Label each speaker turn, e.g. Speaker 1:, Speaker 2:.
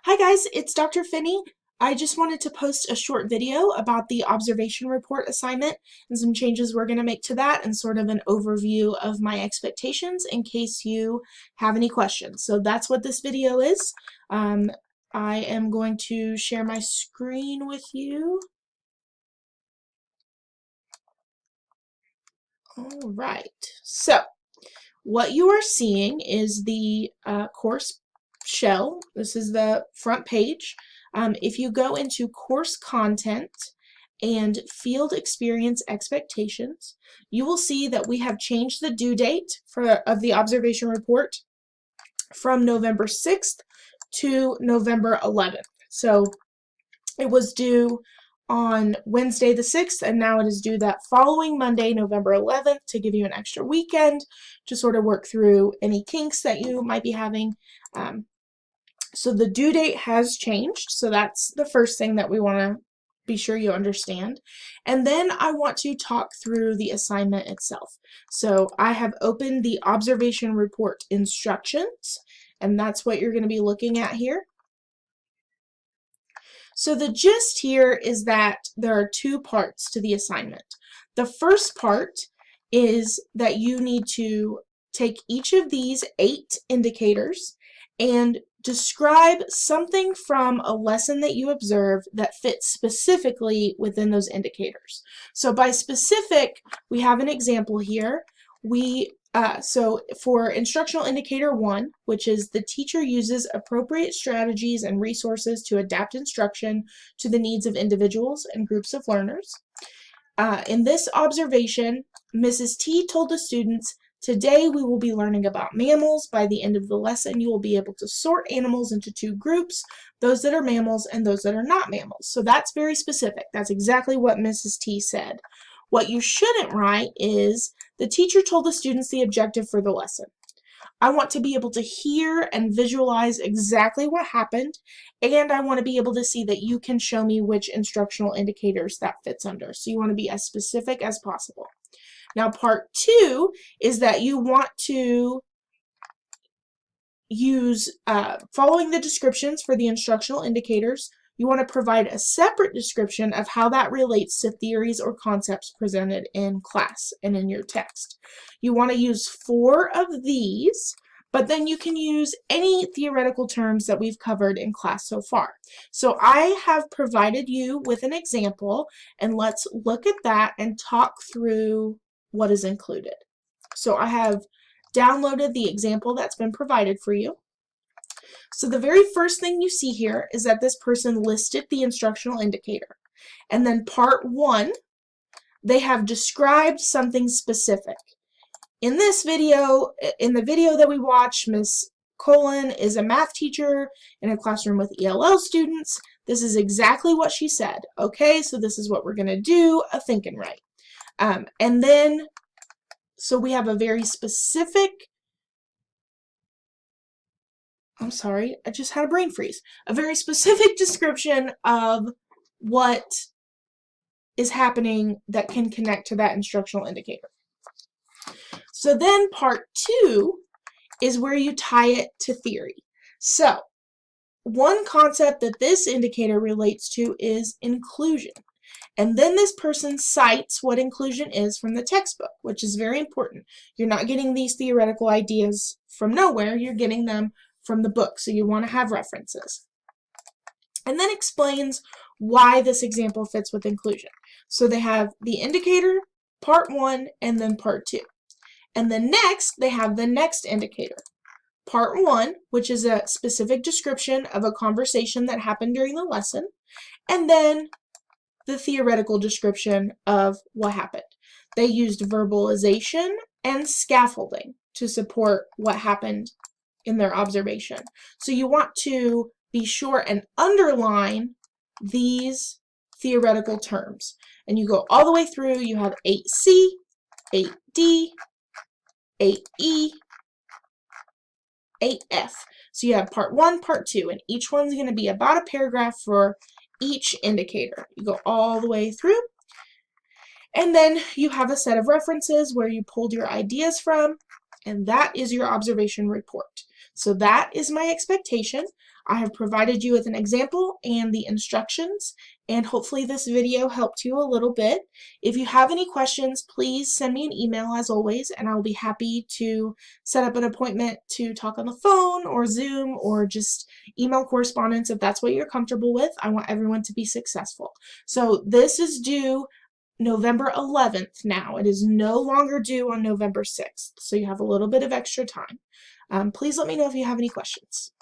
Speaker 1: Hi guys, it's Dr. Finney. I just wanted to post a short video about the observation report assignment and some changes we're going to make to that and sort of an overview of my expectations in case you have any questions. So that's what this video is. I am going to share my screen with you. All right, so what you are seeing is the course shell. This is the front page. If you go into course content and field experience expectations, you will see that we have changed the due date of the observation report from November 6th to November 11th. So it was due on Wednesday the 6th, and now it is due that following Monday, November 11th, to give you an extra weekend to sort of work through any kinks that you might be having. So the due date has changed, so that's the first thing that we want to be sure you understand. And then I want to talk through the assignment itself. So I have opened the observation report instructions, and that's what you're going to be looking at here. So the gist here is that there are two parts to the assignment. The first part is that you need to take each of these 8 indicators and describe something from a lesson that you observed that fits specifically within those indicators. So by specific, we have an example here. So for instructional indicator 1, which is the teacher uses appropriate strategies and resources to adapt instruction to the needs of individuals and groups of learners. In this observation, Mrs. T told the students, "Today we will be learning about mammals. By the end of the lesson, you will be able to sort animals into 2 groups, those that are mammals and those that are not mammals." So that's very specific. That's exactly what Mrs. T said. What you shouldn't write is, "The teacher told the students the objective for the lesson." I want to be able to hear and visualize exactly what happened, and I want to be able to see that you can show me which instructional indicators that fits under. So you want to be as specific as possible. Now, part 2 is that you want to use, following the descriptions for the instructional indicators, you want to provide a separate description of how that relates to theories or concepts presented in class and in your text. You want to use 4 of these, but then you can use any theoretical terms that we've covered in class so far. So I have provided you with an example, and let's look at that and talk through what is included. So I have downloaded the example that's been provided for you. So the very first thing you see here is that this person listed the instructional indicator. And then part 1, they have described something specific. In this video, in the video that we watched, Ms. Colon is a math teacher in a classroom with ELL students. This is exactly what she said. Okay, so this is what we're going to do, a think and write. And then, so we have a very specific, I'm sorry, I just had a brain freeze. A very specific description of what is happening that can connect to that instructional indicator. So then part 2 is where you tie it to theory. So one concept that this indicator relates to is inclusion. And then this person cites what inclusion is from the textbook, which is very important. You're not getting these theoretical ideas from nowhere, you're getting them from the book, so you want to have references. And then explains why this example fits with inclusion. So they have the indicator, part 1, and then part 2. And then next, they have the next indicator. Part 1, which is a specific description of a conversation that happened during the lesson, and then the theoretical description of what happened. They used verbalization and scaffolding to support what happened in their observation. So you want to be sure and underline these theoretical terms. And you go all the way through, you have 8C, 8D, 8E, 8F. So you have part 1, part 2, and each one's going to be about a paragraph for each indicator. You go all the way through, and then you have a set of references where you pulled your ideas from, and that is your observation report. So that is my expectation. I have provided you with an example and the instructions, and hopefully this video helped you a little bit. If you have any questions, please send me an email as always, and I will be happy to set up an appointment to talk on the phone or Zoom or just email correspondence if that's what you're comfortable with. I want everyone to be successful. So this is due November 11th now. It is no longer due on November 6th, so you have a little bit of extra time. Please let me know if you have any questions.